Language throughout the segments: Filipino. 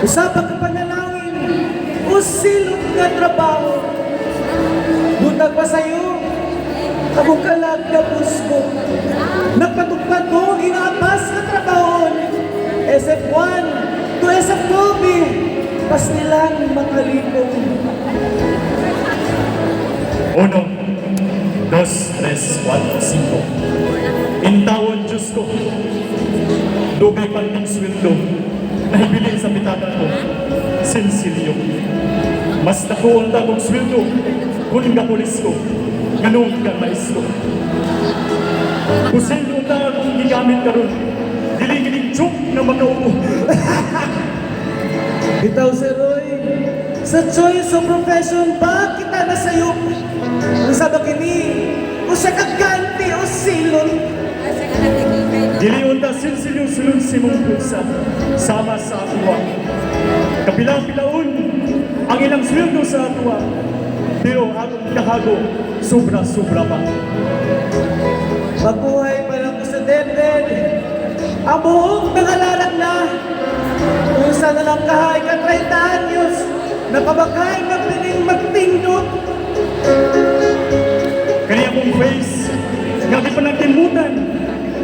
Usapang ka panalangin, o silong nga trabaho. Butag pa sa'yo, akong kalag na pusko. Nagpatugpad mo, inaapas nga trabaho. SF1 to SF2B, pas nilang makalipong. 1, 2, 3, 4, 5. Intawon Diyos ko, dugay panting sweldo, nahibilin sa pitada ko, silsilyo. Mas nakuon ta kong sweldo, kuning ka pulis ko, ganun ka maestro. Pusildo ta akong gigamit karon, diling-diling joke na makaupo. Bitaw si Roy, sa choice of profession ba kita na sa'yo? Ang sabak ini, o siya kaganti o silon. Dilion ta silsilyo-silon si mong pulsa, sama sa atwa. Kapilang-pilaon, ang ilang sweldo sa atwa, pero akong kahago, sobra-sobra pa. Mabuhay pa lang ko sa DepEd. Ang buhok nangalalak na. Kung saan na lang kahay ka 30 anyos, napabakay magpiling magtindot. Kaya kong face, nga di pa nagtimutan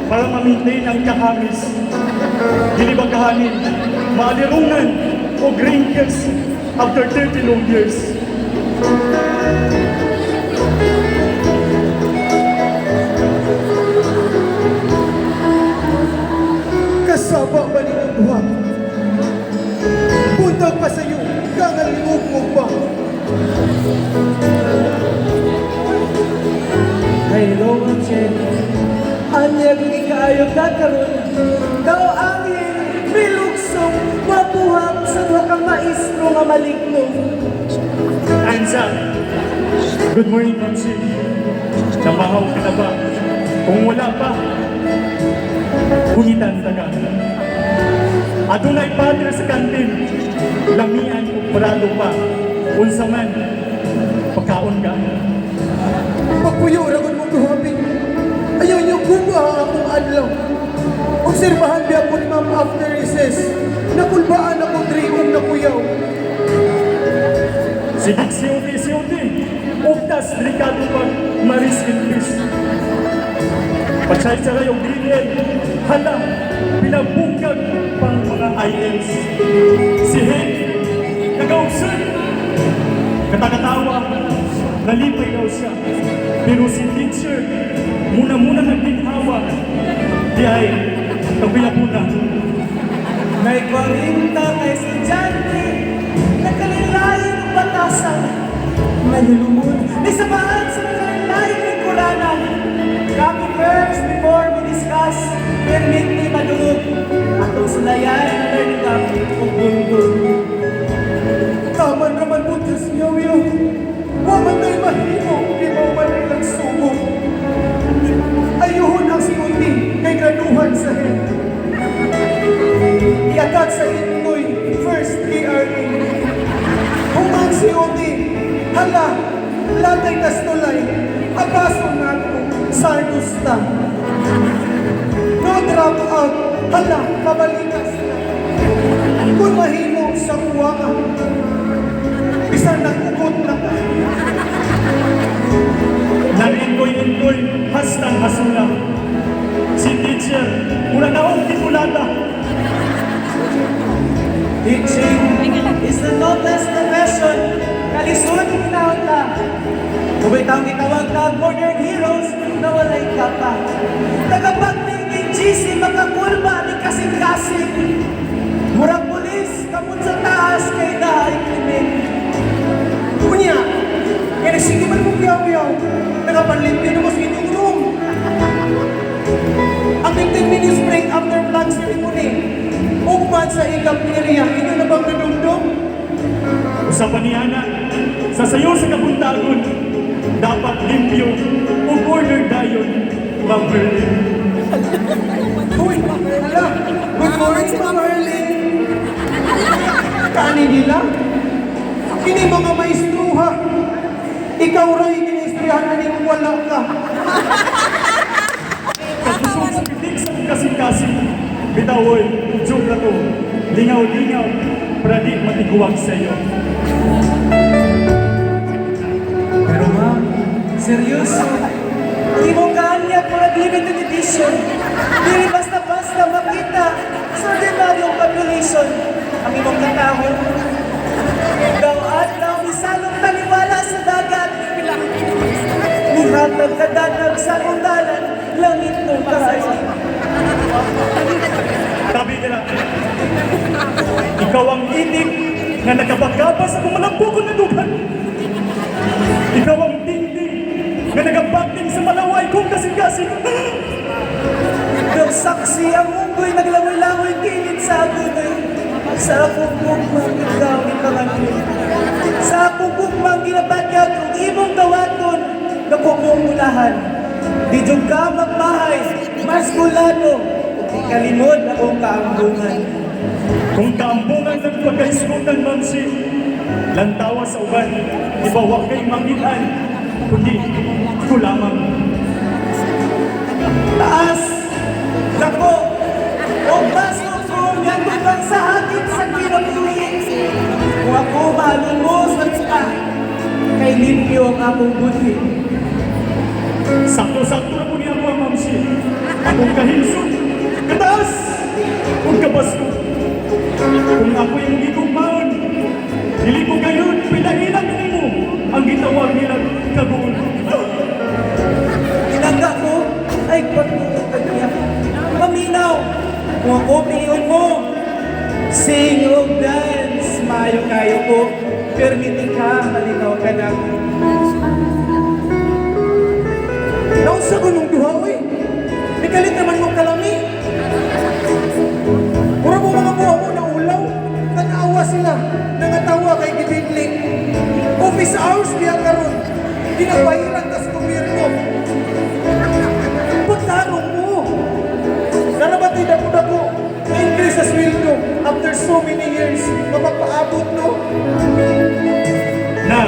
para ma-maintain ang kahamis. Dilibagahanin, maalirungan o wrinkles after 30 long years. Kasaba ba ni Buhang? Buntag pa sa'yo, kangalimog mo ba? Hello, Ma'am Chen. Anyag ikaayo kakaroon. Daw angin, miluksong, mabuhang sa duha kang maestro nga maligno. Ansa, good morning, Mamsi. Namahaw ka na ba? Kung wala pa, kungitan taga. Adunay padre sa kantin, lamian o parado pa. Unsa man, pagkaon ka. Pagpuyo, ragon mong duhabi. Ayaw niyo kuha ang akong adlaw. Obserbahan di ako ni Ma'am after recess. Nakulbaan ako driong na kuyaw. Sigit siuti, uktas delikado pag maris in peace. Patsay-saray o DNL, hala, pinabungkag pang mga ILs. Si Henry, nag-ausad, katakatawa, nalipay daw siya. Pero si teacher, muna-muna nagtinhawa, di ay, nagpinapuna. May 40 na estudyante, nagkalilayan ng batasan. Nalulumod, may sabahan sa nagkalilayan ng kuranan. Copy first before we discuss, permit me madulog. Atong sulayan ang learning up o bundog. Tama naman po, Diyos Yaw-Yaw. Waman na'y mahimo, di mo man nilang sumo. Ayuhon ang sinuti kay graduhan sa head. Iagad sa ingoy, first KRA. Humang sinuti, hala, latay kastulay, abaso nga po, sardusta. No drop out, hala, kabalikas na. Kung mahimo sa kuwaan, bisan nagukot na ka. Nag-ingoy-ingoy, hastang hasula. Si teacher, mula na akong titulada. Teaching is the noblest profession. Kalisod ginaon ka. Kumitaw gitawag na modern heroes na walay kapa. Tagapagting ng GC makakulba ni kasing-kasing. Murang pulis, kamot sa taas kay dahay krimen. Kunya, kaya sige man mong yaw-yaw. Nakapanlimpin mo sa inyong room. Ang 15 minutes break after flag ceremony. Ugman sa ikap area, inyo na bang nadumdum? Usapan ni Ana, sa sayo sa kabuntagon, dapat limpyo o order dayon, Ma'am Berlin. Uy, hala, good morning, Ma'am Erlyn. Kani nila? Kini mga maestro ha. Ikaw ray kinistrihan na ning wala ka. Kagusto sa pitik sa kasing-kasing. Bitawoy, joke na to. Lingaw-lingaw, para di matiguwag sa iyo. Pero ma'am, seryoso. Hindi mo kaanyag para limited edition. Dili basta-basta makita sa ordinaryong population ang imong katawin. Ikaw at daw misalong taniwala sa dagat. Nihatag kadatag sa undalan, langit ng kahayan. Sabi nila, ikaw ang itik na nagabagaba sa pumalambukon na dugan. Ikaw ang dingding na nagabagting sa malaway kong kasing-kasing. Ikaw saksi ang unggoy naglangoy-langoy kilid sa agunoy. Sa akong bukmang ikaw ipanganin. Sa akong bukmang ginabagyag kung imong gawaton na kumumulahan. Di jud ka magmahay, mas kulano. Di kalimod akong kaambungan. Kung kaambungan ng pagkahisgutan, Mamsi, lantawa sa uban, di ba huwag kayong mangitan, kundi ako lamang. Taas, dako, o baso kong yatubang sa hakit sa kinabuhi. Kung ako malumos at ka, kay limpyo ang akong buti. Sakto-sakto na po niya ako, Mamsi. Akong kahinsog, kataas, kung kabasko. Kung ako yung gigugmaon, dili ko gayon, pinahilang mo ang gitawag nilang kaguon. Inaga ko ay pagtutugad niya. Paminaw, kung ako piyon mo, sing o dance, mayo kayo ko, permitin ka, malinaw ka na. Nausa ko nung duha, oy. Ikalit naman mong kalami. Pura mo mga buha mo na ulaw. Tanawa sila. Nangatawa kay Gibidling. Office hours diya karon. Ginabayiran tas gobyerno. Pagtarong mo. Narabatid ako na-increase sa sweldo after so many years. Mapagpaabot, no? Na,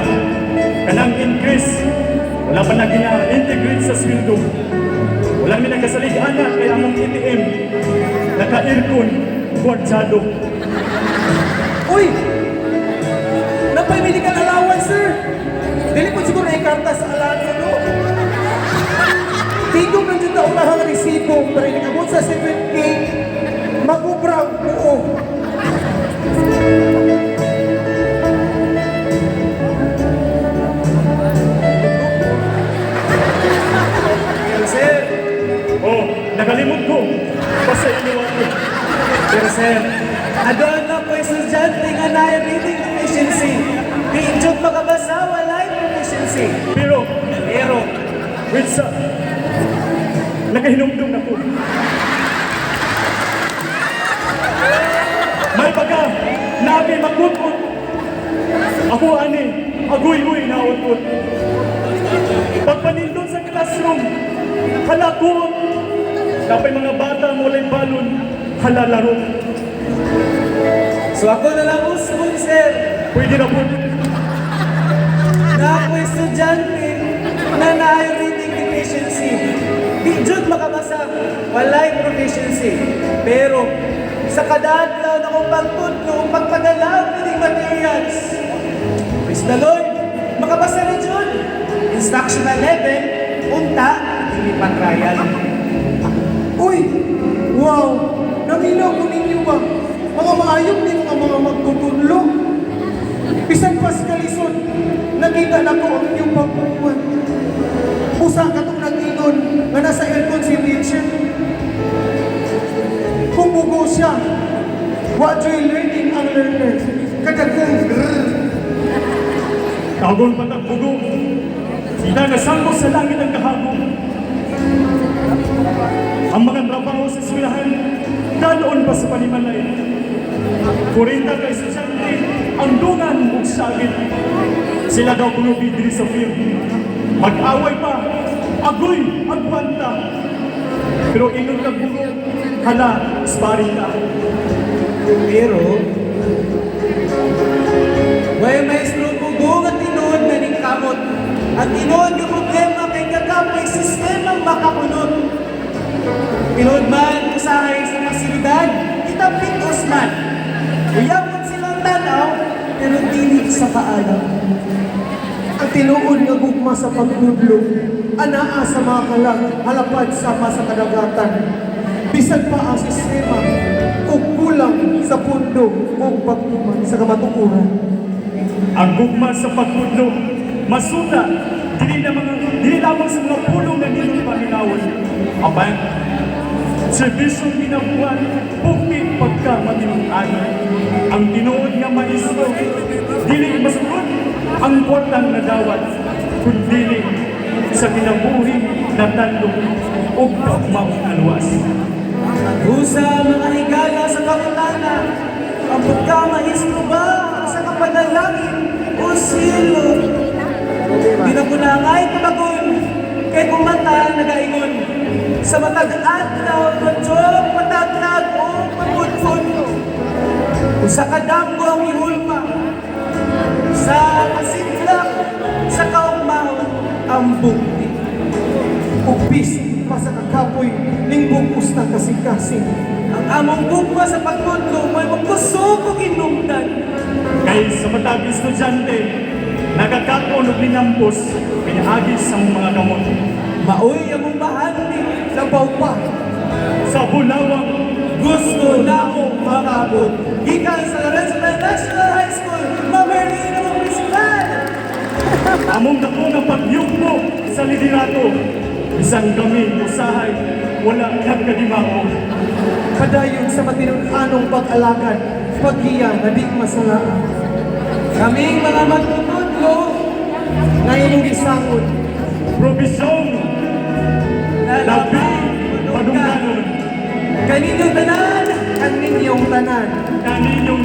kanang increase, wala pa na gina-integrate sa sweldo. Wala mi nagkasalig-ana kay among ATM. Naka-aircon, kwartsado. Uy! Napay medical allowance, sir! Dili po siguro na ikarta sa alano, no? Tigong ng dito unahang resibo, pero inabot sa 7K, mag-ubra ang buo. Pero sir, Oh, nakalimot ko. Basta iniwan ko. pero sir, adon na po estudyante nga na reading deficiency. Di jud makabasa, walay proficiency. Pero, Pero, wait sa, nakahinumdum na ko. May baga, nabi magkutut. Ako ani, agoy-goy na utut. Pagpanindon sa classroom, halakot. Kapay mga bata mulay balon, halalaro. so ako na lang usbon, sir. Pwede na po. Na ako estudyante na na reading deficiency. Di jud makabasa, walay proficiency. Pero, sa kadadlaw na kong pagtudlo, pagpadala ng materials. Praise the Lord, makabasa ni John. Instructional level, unta, hindi pa trial. Uy! Wow! Naminaw ko ninyo ba? Mga maayong din mga magtutudlo. Bisan pas kalisod, nakita na ko ang inyong pagpupuan. Usa ka itong nag-ingon na nasa aircon si Richard. Kung bugo siya, what joy learning ang learner. Kadagong grrrr. Tagon pa tagbugo. Sina nasangko sa langit ang kahapon. Ang mga trabaho sa eskwelahan, daloon pa sa panimalay. 40 ka estudyante, ang dungan ug sagit. Sila daw kuno bidri sa film. Mag-away pa, agoy, agwanta. Pero ingon ka bugo, hala, sparring ka. Pero, way maestro bugo nga tinuod na ning kamot. Ang tinuod nga problema kay kagapay sistemang makakunot. Tinuod man usahay sa pasilidad, kita pitos man. Uyabot silang sa kaalam. Ang tinuod nga gugma sa pagtudlo, anaa sa mga kalag, halapad sama sa kadagatan. Bisan pa ang sistema, ug kulang sa pundo ug pagtuman sa kamatukuran. Ang gugma sa pagtudlo, masuda, dili lamang sa mga pulong na nilong paminawon. Apan, serbisyong ginabuhat, bukti pagkamatinuan. Ang tinuod nga maestro, dili masugod ang portang na dawat, kundi sa kinabuhi na tandong o pagmamang alwas. Husa mga higala sa kapulanan, ang pagkamaestro ba sa kapanalangin o silo? Di na ko na nga'y pabagon, kay kumata nagaingon. Sa matag-adlaw, madyong mataglag o mapudpud. Kung sa kadamgo ang ihulma, sa kasidlak, sa kaugmahon, ang bukti. Upis pa sa kakapoy, ning bukos ng kasing-kasing. Ang among gugma sa pagtudlo, may magkusog o kinungdan. Kay sa matag estudyante, nagkakaon o pinampos, pinaagis sa mga gamot. Maoy among bahandi, labaw pa. Sa bulawang, Gusto na akong makabot. Gikan sa Lorenzo National High School, Mamerlino ang principal. among dako ng pagyugmo sa liderato, isang kami usahay, wala kang kadimao. Kadayon sa matinong-anong pag-alagan, paghiya na di masalaan. Kaming mga magtutudlo, na inyong isangod. Probisyong, labi, padungganon, Kaninyong tanan, kaninyong tanan. kaninyong